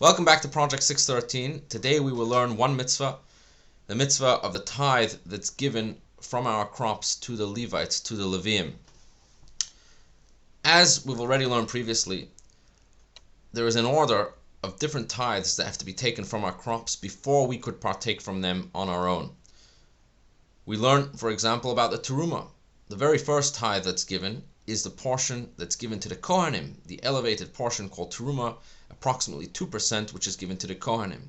Welcome back to Project 613. Today we will learn one mitzvah, the mitzvah of the tithe that's given from our crops to the Levites, to the Leviim. As we've already learned previously, there is an order of different tithes that have to be taken from our crops before we could partake from them on our own. We learned, for example, about the terumah. The very first tithe that's given is the portion that's given to the Kohanim, the elevated portion called terumah, approximately 2%, which is given to the Kohanim.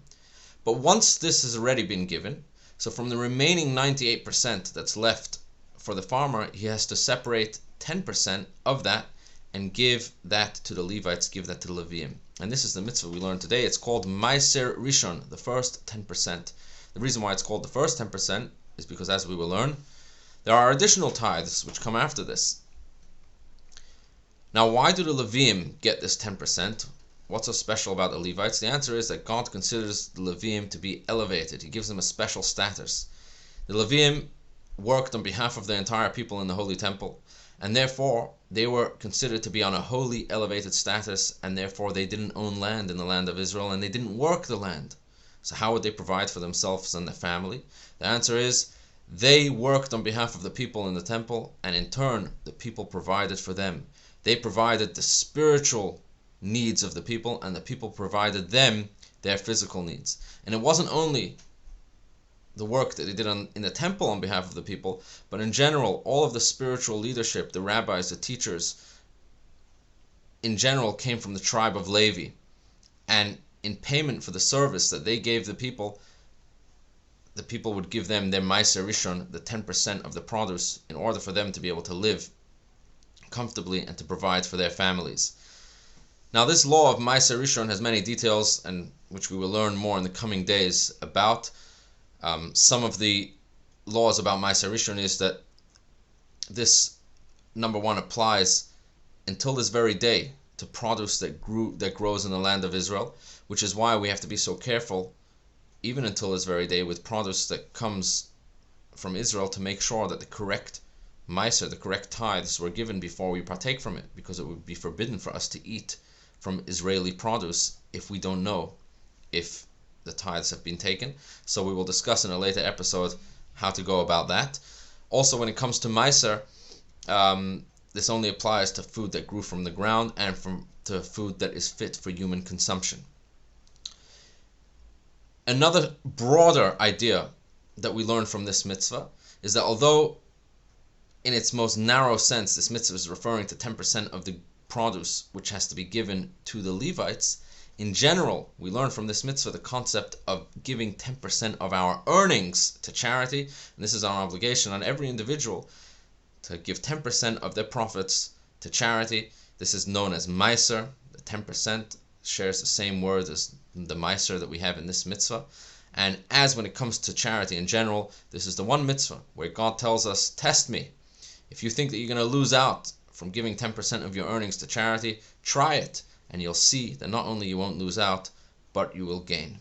But once this has already been given, so from the remaining 98% that's left for the farmer, he has to separate 10% of that and give that to the Levites, give that to the Leviim. And this is the mitzvah we learned today. It's called Meiser Rishon, the first 10%. The reason why it's called the first 10% is because, as we will learn, there are additional tithes which come after this. Now, why do the Leviim get this 10%? What's so special about the Levites? The answer is that God considers the Leviim to be elevated. He gives them a special status. The Leviim worked on behalf of the entire people in the Holy Temple, and therefore they were considered to be on a holy, elevated status, and therefore they didn't own land in the land of Israel, and they didn't work the land. So how would they provide for themselves and their family? The answer is they worked on behalf of the people in the temple, and in turn the people provided for them. They provided the spiritual needs of the people, and the people provided them their physical needs. And it wasn't only the work that they did in the temple on behalf of the people, but in general, all of the spiritual leadership, the rabbis, the teachers, in general came from the tribe of Levi. And in payment for the service that they gave the people would give them their Meiser Rishon, the 10% of the produce, in order for them to be able to live comfortably and to provide for their families. Now, this law of Meiser Rishon has many details, and which we will learn more in the coming days about. Some of the laws about Meiser Rishon is that this, number one, applies until this very day to produce that grows in the land of Israel, which is why we have to be so careful, even until this very day, with produce that comes from Israel, to make sure that the correct Meiser, the correct tithes, were given before we partake from it, because it would be forbidden for us to eat from Israeli produce if we don't know if the tithes have been taken. So we will discuss in a later episode how to go about that. Also, when it comes to Meiser, this only applies to food that grew from the ground and to food that is fit for human consumption. Another broader idea that we learn from this mitzvah is that although in its most narrow sense this mitzvah is referring to 10% of the produce which has to be given to the Levites, in general we learn from this mitzvah the concept of giving 10% of our earnings to charity, and this is our obligation on every individual to give 10% of their profits to charity. This is known as Meiser. The 10% shares the same word as the Meiser that we have in this mitzvah. And as when it comes to charity in general, this is the one mitzvah where God tells us, test me. If you think that you're going to lose out from giving 10% of your earnings to charity, try it, and you'll see that not only you won't lose out, but you will gain.